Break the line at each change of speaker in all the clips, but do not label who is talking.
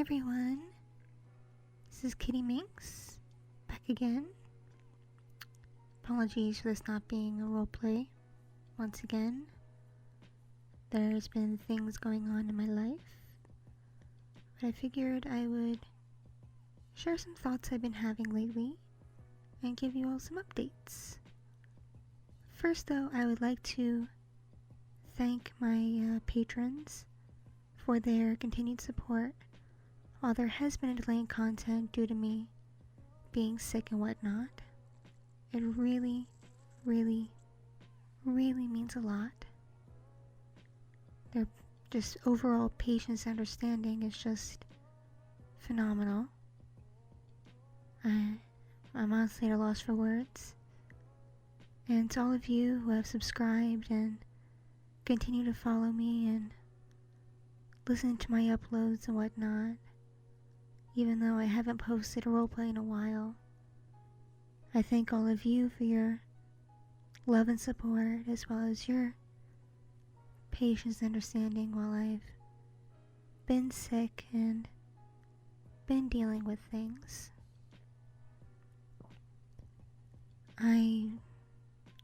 everyone, this is Kitti Minx, back again. Apologies for this not being a roleplay once again. There's been things going on in my life, but I figured I would share some thoughts I've been having lately and give you all some updates. First though, I would like to thank my patrons for their continued support. While there has been a delay in content due to me being sick and whatnot, it really, really, really means a lot. Their just overall patience and understanding is just phenomenal. I'm honestly at a loss for words. And to all of you who have subscribed and continue to follow me and listen to my uploads and whatnot, even though I haven't posted a roleplay in a while, I thank all of you for your love and support, as well as your patience and understanding while I've been sick and been dealing with things. I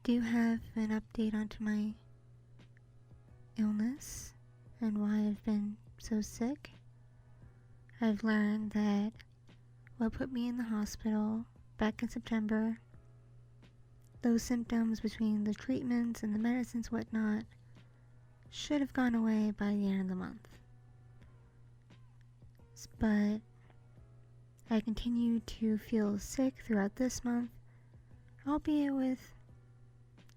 do have an update onto my illness and why I've been so sick. I've learned that what put me in the hospital back in September, those symptoms between the treatments and the medicines whatnot, should have gone away by the end of the month. But I continue to feel sick throughout this month, albeit with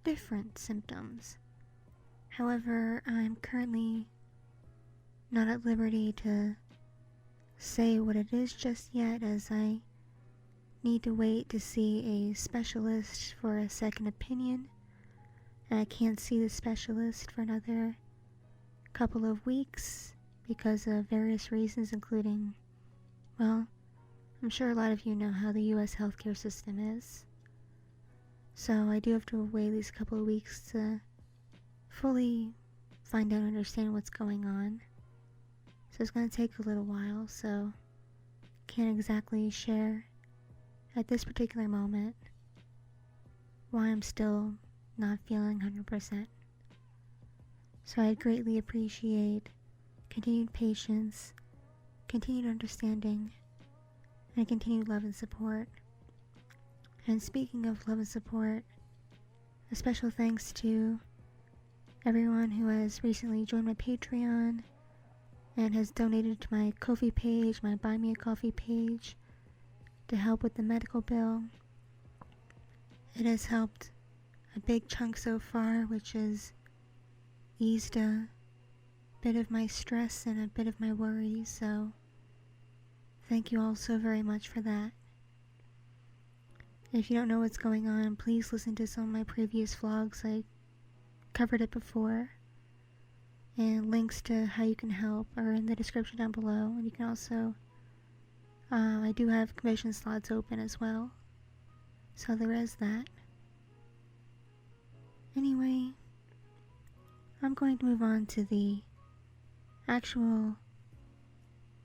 different symptoms. However, I'm currently not at liberty to say what it is just yet, as I need to wait to see a specialist for a second opinion, and I can't see the specialist for another couple of weeks because of various reasons, including, well, I'm sure a lot of you know how the US healthcare system is. So I do have to wait at least a couple of weeks to fully find out and understand what's going on. So it's going to take a little while, so can't exactly share at this particular moment why I'm still not feeling 100%. So I'd greatly appreciate continued patience, continued understanding, and continued love and support. And speaking of love and support, a special thanks to everyone who has recently joined my Patreon and has donated to my Ko-fi page, my Buy Me a Coffee page, to help with the medical bill. It has helped a big chunk so far, which has eased a bit of my stress and a bit of my worries, so thank you all so very much for that. If you don't know what's going on, please listen to some of my previous vlogs. I covered it before, and links to how you can help are in the description down below. And you can also, I do have commission slots open as well, so there is that. Anyway, I'm going to move on to the actual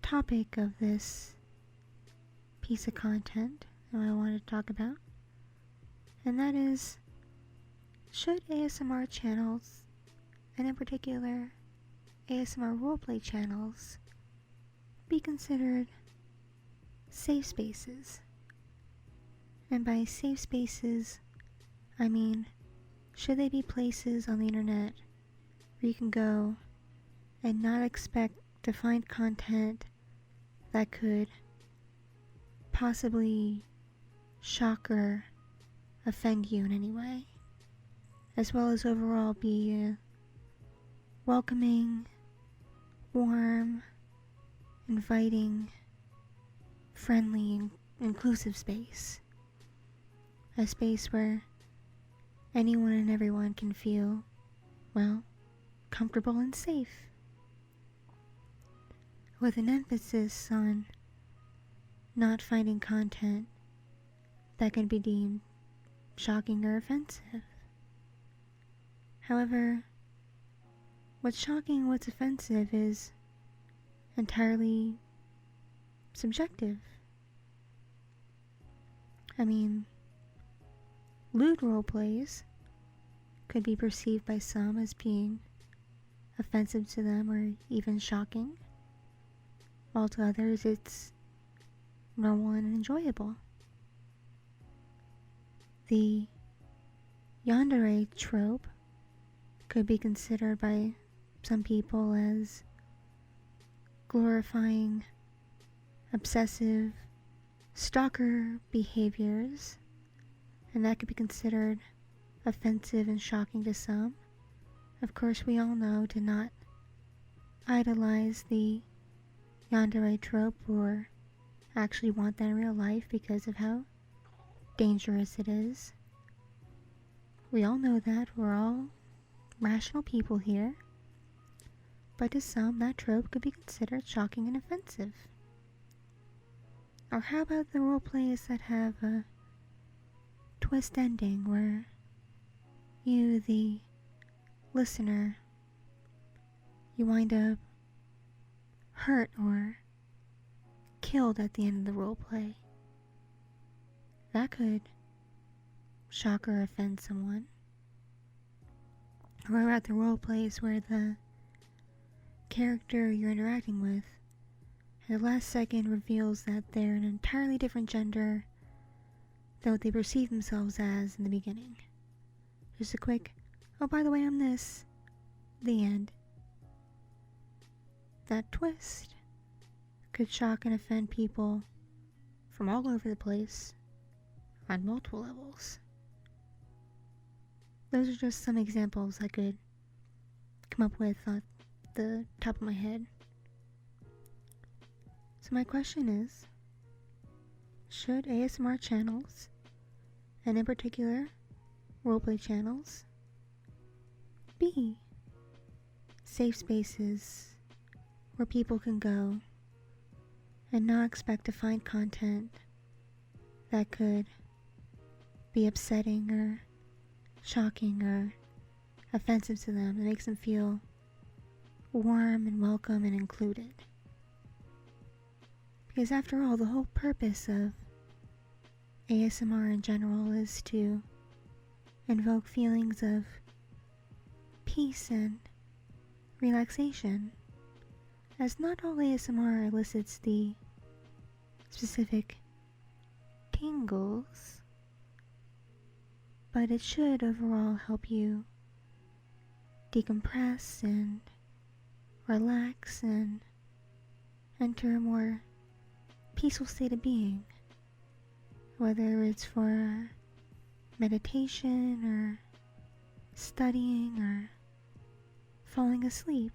topic of this piece of content that I wanted to talk about, and that is, should ASMR channels, and in particular ASMR roleplay channels, be considered safe spaces? And by safe spaces, I mean, should they be places on the internet where you can go and not expect to find content that could possibly shock or offend you in any way, as well as overall be a welcoming, warm, inviting, friendly, and inclusive space. A space where anyone and everyone can feel, well, comfortable and safe, with an emphasis on not finding content that can be deemed shocking or offensive. However, what's shocking and what's offensive is entirely subjective. I mean, lewd role plays could be perceived by some as being offensive to them or even shocking, while to others it's normal and enjoyable. The yandere trope could be considered by some people as glorifying obsessive stalker behaviors, and that could be considered offensive and shocking to some. Of course, we all know to not idolize the yandere trope or actually want that in real life because of how dangerous it is. We all know that. We're all rational people here. But to some, that trope could be considered shocking and offensive. Or how about the role plays that have a twist ending where you, the listener, you wind up hurt or killed at the end of the role play? That could shock or offend someone. Or about the role plays where the character you're interacting with at the last second reveals that they're an entirely different gender than what they perceive themselves as in the beginning. Just a quick, oh, by the way, I'm this. The end. That twist could shock and offend people from all over the place on multiple levels. Those are just some examples I could come up with off the top of my head. So my question is, should ASMR channels, and in particular roleplay channels, be safe spaces where people can go and not expect to find content that could be upsetting or shocking or offensive to them, that makes them feel warm and welcome and included? Because after all, the whole purpose of ASMR in general is to invoke feelings of peace and relaxation, as not all ASMR elicits the specific tingles, but it should overall help you decompress and relax and enter a more peaceful state of being, whether it's for meditation or studying or falling asleep.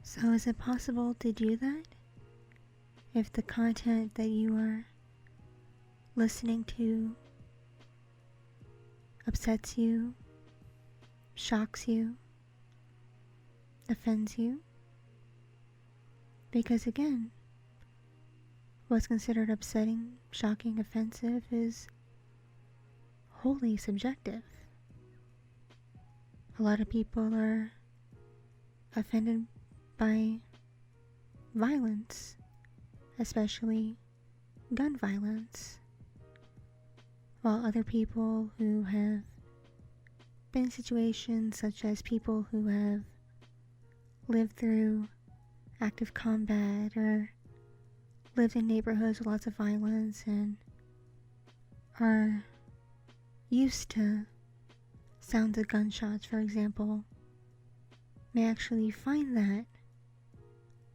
So is it possible to do that if the content that you are listening to upsets you, shocks you, offends you? Because again, what's considered upsetting, shocking, offensive is wholly subjective. A lot of people are offended by violence, especially gun violence, while other people who have been in situations such as people who have lived through active combat or lived in neighborhoods with lots of violence and are used to sounds of gunshots, for example, may actually find that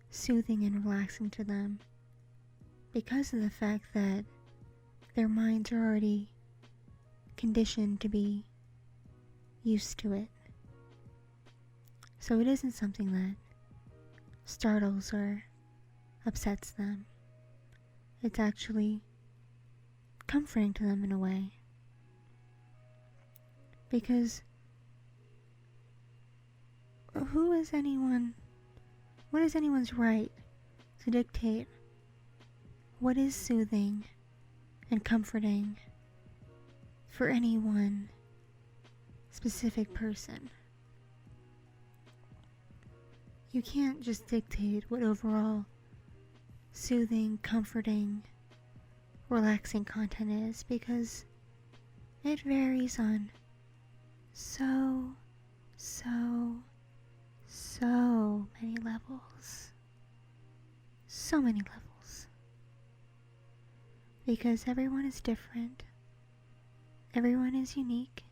soothing and relaxing to them because of the fact that their minds are already conditioned to be used to it. So it isn't something that startles or upsets them. It's actually comforting to them in a way. Because what is anyone's right to dictate what is soothing and comforting for any one specific person? You can't just dictate what overall soothing, comforting, relaxing content is, because it varies on so many levels. So many levels. Because everyone is different. Everyone is unique.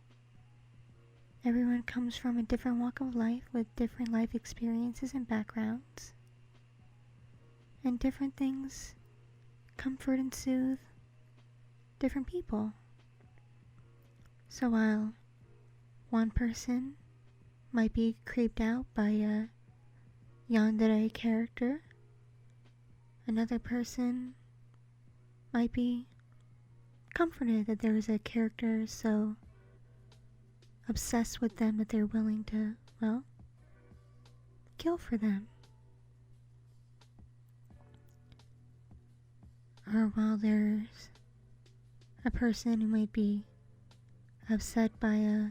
Everyone comes from a different walk of life with different life experiences and backgrounds. And different things comfort and soothe different people. So while one person might be creeped out by a yandere character, another person might be comforted that there is a character so obsessed with them that they're willing to, well, kill for them. Or while there's a person who might be upset by a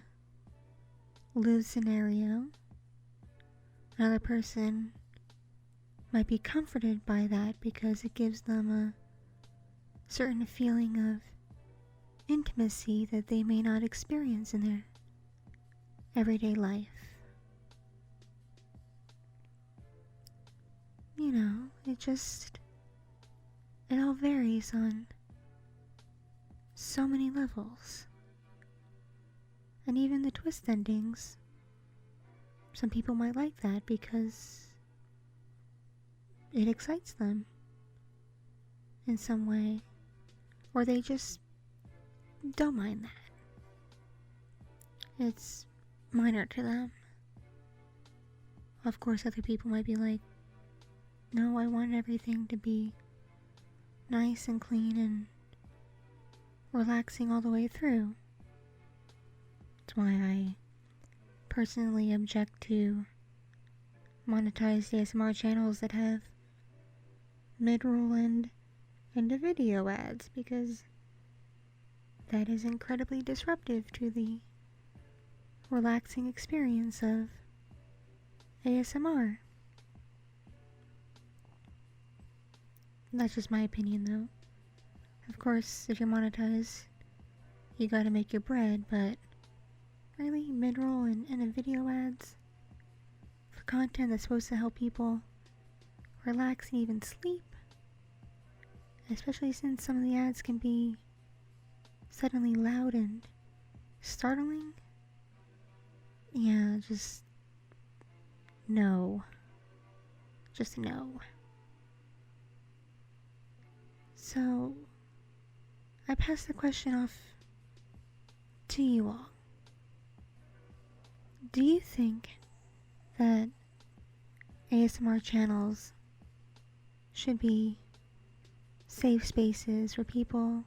lose scenario, another person might be comforted by that because it gives them a certain feeling of intimacy that they may not experience in their everyday life. You know, it all varies on so many levels. And even the twist endings, some people might like that because it excites them in some way, or they just don't mind that. It's minor to them. Of course, other people might be like, no, I want everything to be nice and clean and relaxing all the way through. That's why I personally object to monetized ASMR channels that have mid-roll and the video ads, because that is incredibly disruptive to the relaxing experience of ASMR. That's just my opinion, though. Of course, if you're monetized, you gotta make your bread, but really, mid-roll and a video ads for content that's supposed to help people relax and even sleep, especially since some of the ads can be suddenly loud and startling. Yeah, just no. Just no. So, I pass the question off to you all. Do you think that ASMR channels should be safe spaces where people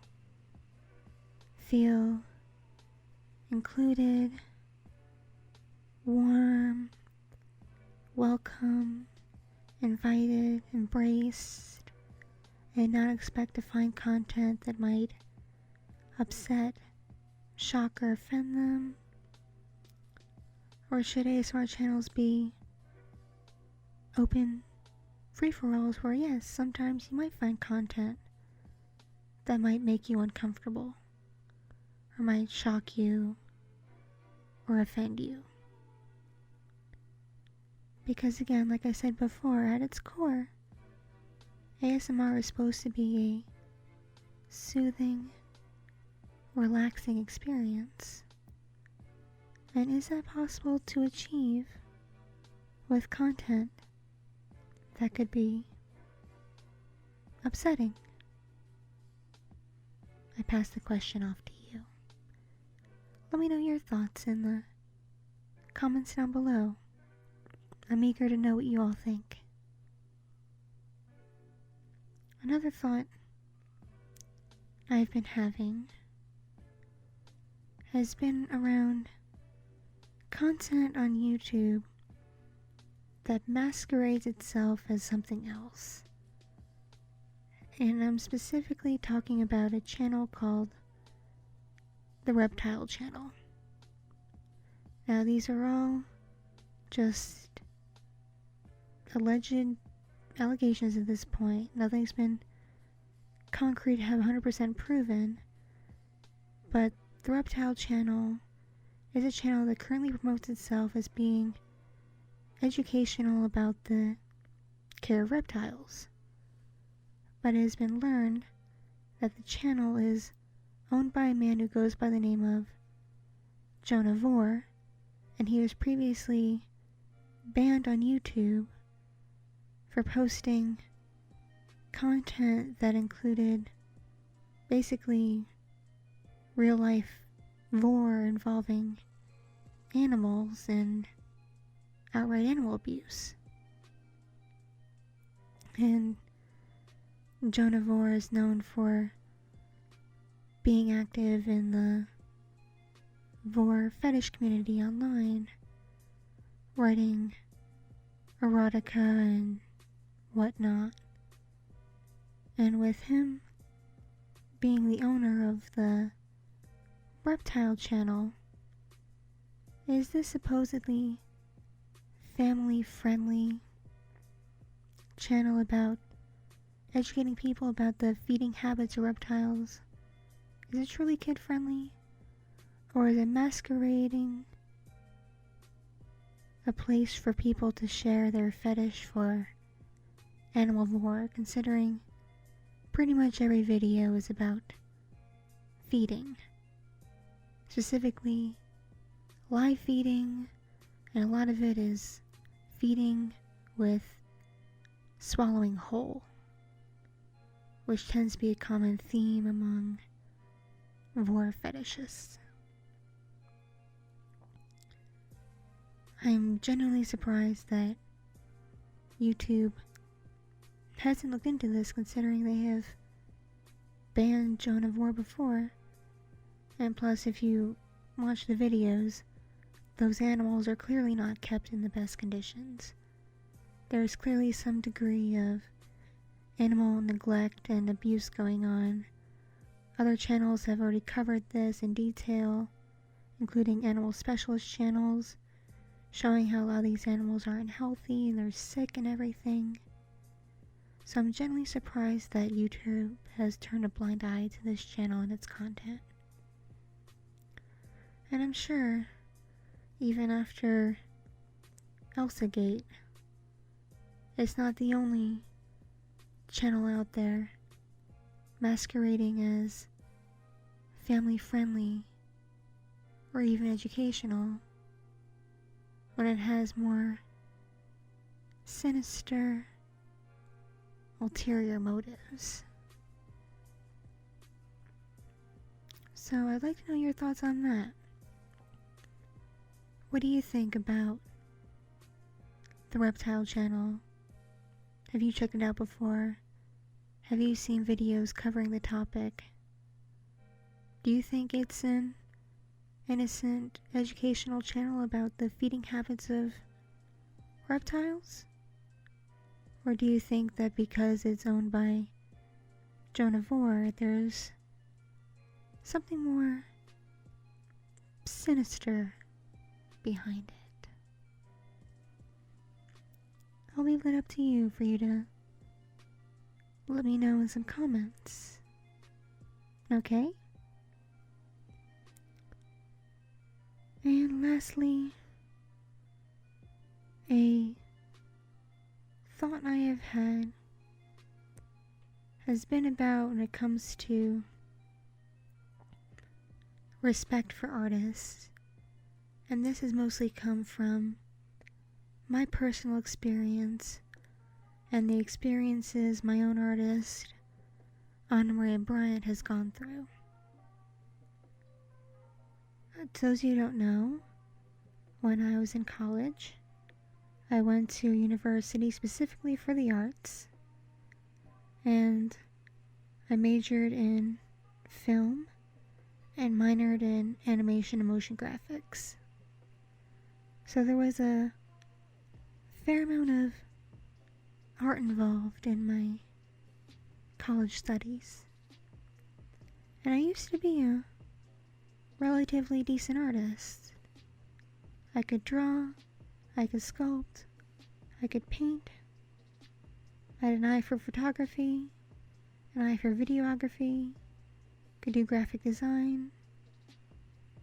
feel included, warm, welcome, invited, embraced, and not expect to find content that might upset, shock, or offend them? Or should ASMR channels be open free-for-alls where, yes, sometimes you might find content that might make you uncomfortable, or might shock you, or offend you? Because again, like I said before, at its core, ASMR is supposed to be a soothing, relaxing experience. And is that possible to achieve with content that could be upsetting? I pass the question off to you. Let me know your thoughts in the comments down below. I'm eager to know what you all think. Another thought I've been having has been around content on YouTube that masquerades itself as something else. And I'm specifically talking about a channel called the Reptile Channel. Now, these are all just alleged allegations at this point. Nothing's been concrete, have 100% proven. But the Reptile channel is a channel that currently promotes itself as being educational about the care of reptiles. But it has been learned that the channel is owned by a man who goes by the name of Jonah Vore, and he was previously banned on YouTube for posting content that included basically real life lore involving animals and outright animal abuse. And Jonah Vore is known for being active in the Vore fetish community online, writing erotica and whatnot. And with him being the owner of the Reptile channel, is this supposedly family-friendly channel about educating people about the feeding habits of reptiles? Is it truly kid-friendly? Or is it masquerading a place for people to share their fetish for animal lore, considering pretty much every video is about feeding. Specifically, live feeding, and a lot of it is feeding with swallowing whole, which tends to be a common theme among Vore fetishists. I'm genuinely surprised that YouTube hasn't looked into this, considering they have banned Jonah Vore before. And plus, if you watch the videos, those animals are clearly not kept in the best conditions. There's clearly some degree of animal neglect and abuse going on. Other channels have already covered this in detail, including animal specialist channels, showing how a lot of these animals aren't healthy and they're sick and everything. So I'm genuinely surprised that YouTube has turned a blind eye to this channel and its content. And I'm sure, even after ElsaGate, it's not the only channel out there masquerading as family-friendly or even educational when it has more sinister, ulterior motives. So I'd like to know your thoughts on that. What do you think about the Reptile channel? Have you checked it out before? Have you seen videos covering the topic? Do you think it's an innocent educational channel about the feeding habits of reptiles? Or do you think that because it's owned by Jonah Vore, there's something more sinister behind it? I'll leave that up to you for you to let me know in some comments. Okay? And lastly, a thought I have had has been about when it comes to respect for artists, and this has mostly come from my personal experience and the experiences my own artist, Anna Maria Bryant, has gone through. To those of you who don't know, when I was in college, I went to university specifically for the arts, and I majored in film and minored in animation and motion graphics. So there was a fair amount of art involved in my college studies. And I used to be a relatively decent artist. I could draw, I could sculpt, I could paint, I had an eye for photography, an eye for videography, could do graphic design,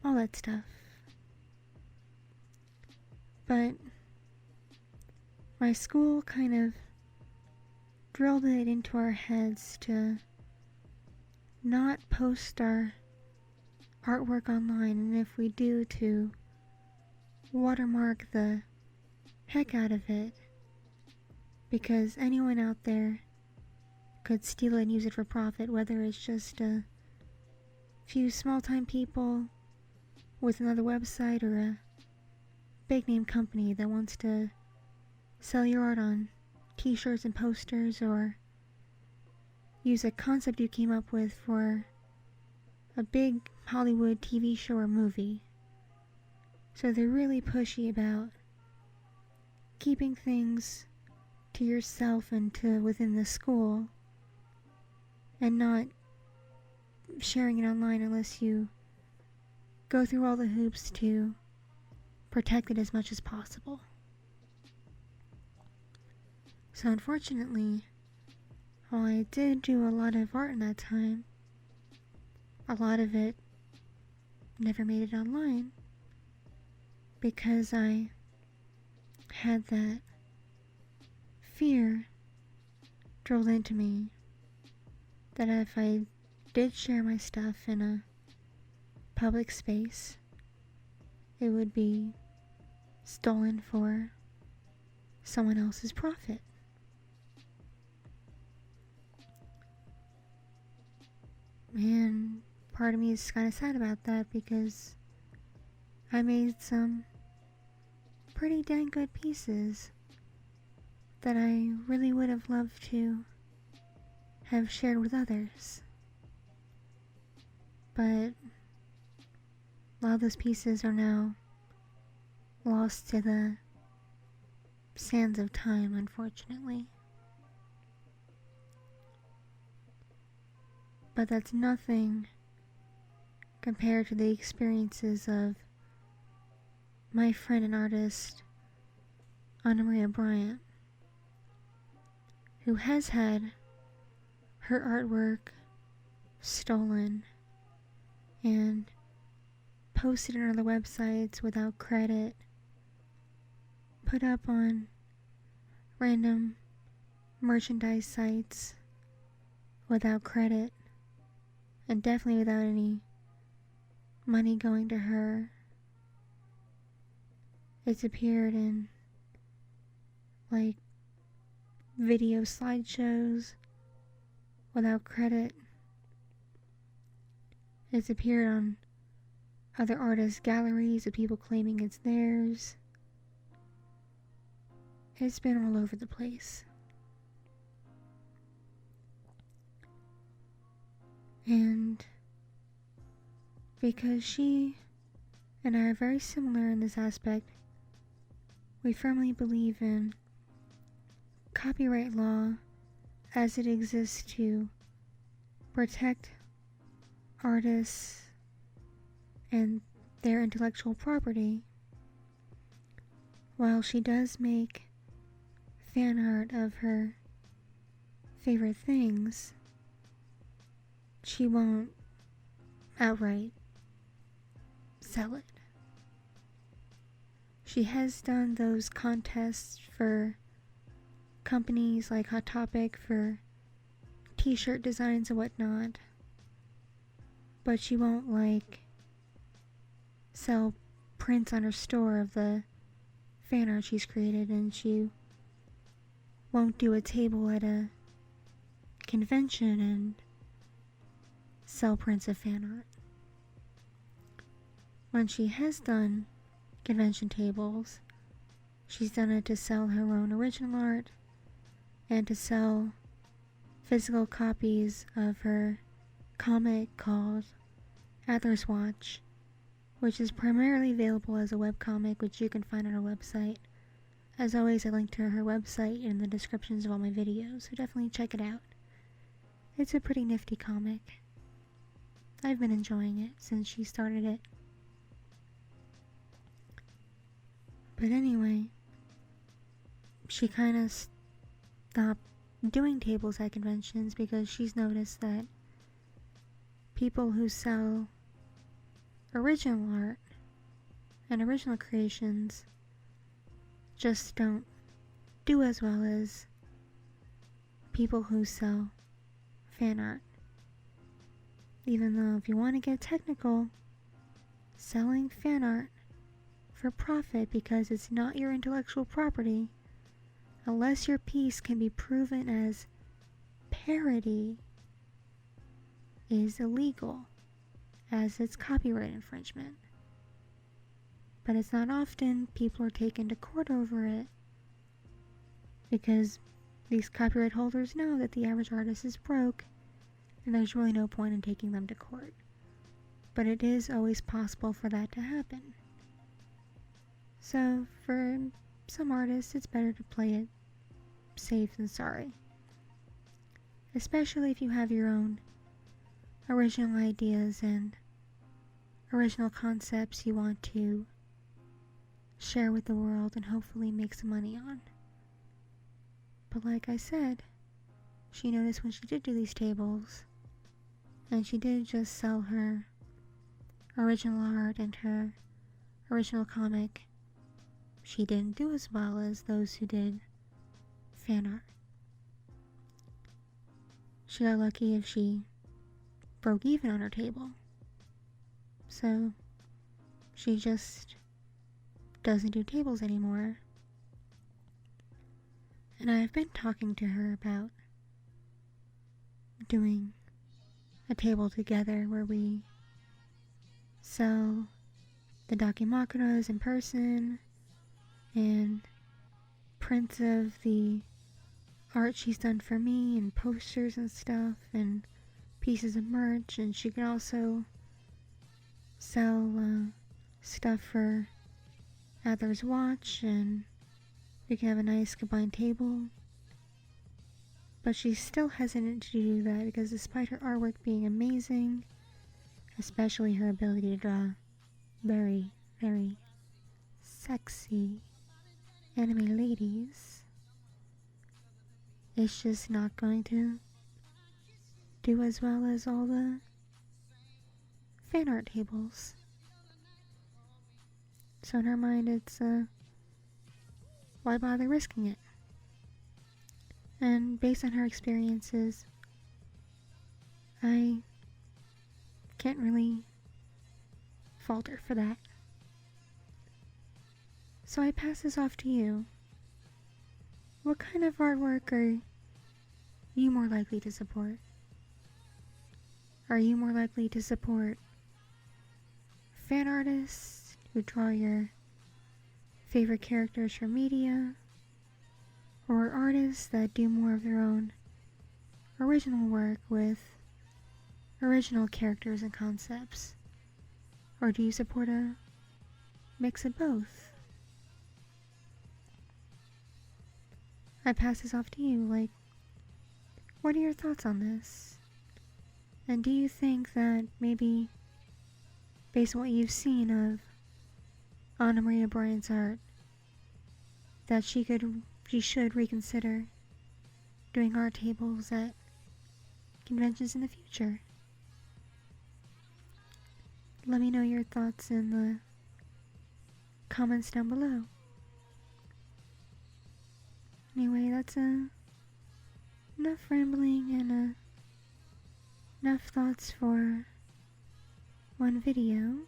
all that stuff. But my school kind of drilled it into our heads to not post our artwork online, and if we do, to watermark the heck out of it, because anyone out there could steal it and use it for profit, whether it's just a few small-time people with another website or a big-name company that wants to sell your art on t-shirts and posters, or use a concept you came up with for a big Hollywood TV show or movie. So they're really pushy about keeping things to yourself and to within the school, and not sharing it online unless you go through all the hoops to protect it as much as possible. So unfortunately, while I did do a lot of art in that time, a lot of it never made it online because I had that fear drilled into me that if I did share my stuff in a public space, it would be stolen for someone else's profit. And part of me is kind of sad about that, because I made some pretty dang good pieces that I really would have loved to have shared with others. But a lot of those pieces are now lost to the sands of time, unfortunately. But that's nothing compared to the experiences of my friend and artist, Anna Maria Bryant, who has had her artwork stolen and posted on other websites without credit, put up on random merchandise sites without credit, and definitely without any money going to her. It's appeared in like video slideshows without credit. It's appeared on other artists' galleries of people claiming it's theirs. It's been all over the place. And because she and I are very similar in this aspect, we firmly believe in copyright law as it exists to protect artists and their intellectual property. While she does make fan art of her favorite things, she won't outright sell it. She has done those contests for companies like Hot Topic for t-shirt designs and whatnot, but she won't sell prints on her store of the fan art she's created, and she won't do a table at a convention and sell prints of fan art. When she has done convention tables, she's done it to sell her own original art and to sell physical copies of her comic called Adler's Watch, which is primarily available as a webcomic, which you can find on her website. As always, I link to her website in the descriptions of all my videos, so definitely check it out. It's a pretty nifty comic. I've been enjoying it since she started it. But anyway, she kind of stopped doing tables at conventions because she's noticed that people who sell original art and original creations just don't do as well as people who sell fan art. Even though, if you want to get technical, selling fan art for profit because it's not your intellectual property, unless your piece can be proven as parody, is illegal, as it's copyright infringement. But it's not often people are taken to court over it, because these copyright holders know that the average artist is broke, and there's really no point in taking them to court. But it is always possible for that to happen. So, for some artists, it's better to play it safe than sorry. Especially if you have your own original ideas and original concepts you want to share with the world and hopefully make some money on. But like I said, she noticed when she did do these tables, and she did just sell her original art and her original comic, she didn't do as well as those who did fan art. She got lucky if she broke even on her table. So she just doesn't do tables anymore. And I've been talking to her about doing a table together where we sell the dakimakuras in person and prints of the art she's done for me and posters and stuff and pieces of merch, and she can also sell stuff for Adler's Watch, and we can have a nice combined table. But she's still hesitant to do that because despite her artwork being amazing, especially her ability to draw very, very sexy anime ladies, it's just not going to do as well as all the fan art tables. So in her mind, it's why bother risking it? And based on her experiences, I can't really fault her for that. So I pass this off to you. What kind of artwork are you more likely to support? Are you more likely to support fan artists who draw your favorite characters from media, or artists that do more of their own original work with original characters and concepts? Or do you support a mix of both? I pass this off to you. Like, what are your thoughts on this? And do you think that maybe, based on what you've seen of Anna Maria Bryant's art, that she should reconsider doing art tables at conventions in the future? Let me know your thoughts in the comments down below. Anyway, that's enough rambling and enough thoughts for one video.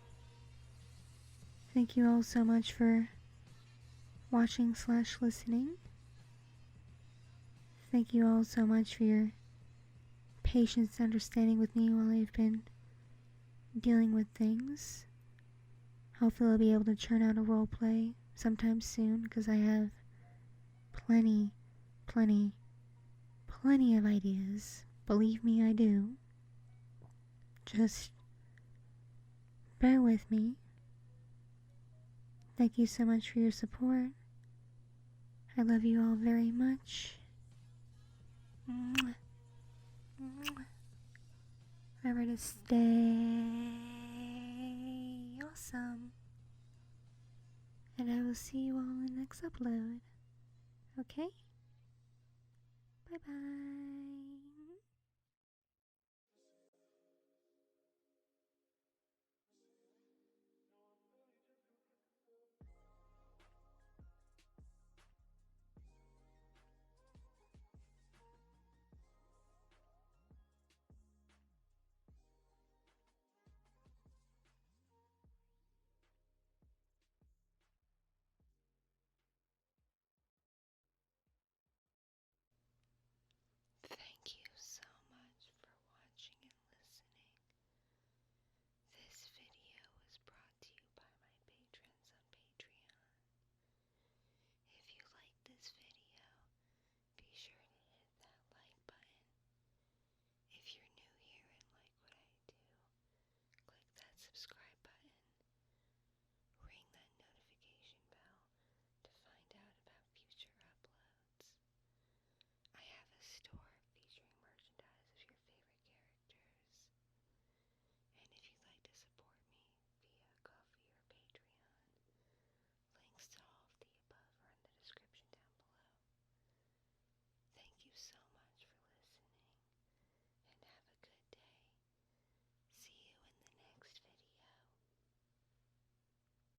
Thank you all so much for watching / listening. Thank you all so much for your patience and understanding with me while I've been dealing with things. Hopefully I'll be able to churn out a roleplay sometime soon, because I have plenty of ideas. Believe me, I do. Just bear with me. Thank you so much for your support. I love you all very much. Mwah. Mwah. Remember to stay awesome. And I will see you all in the next upload. Okay? Bye. Bye bye.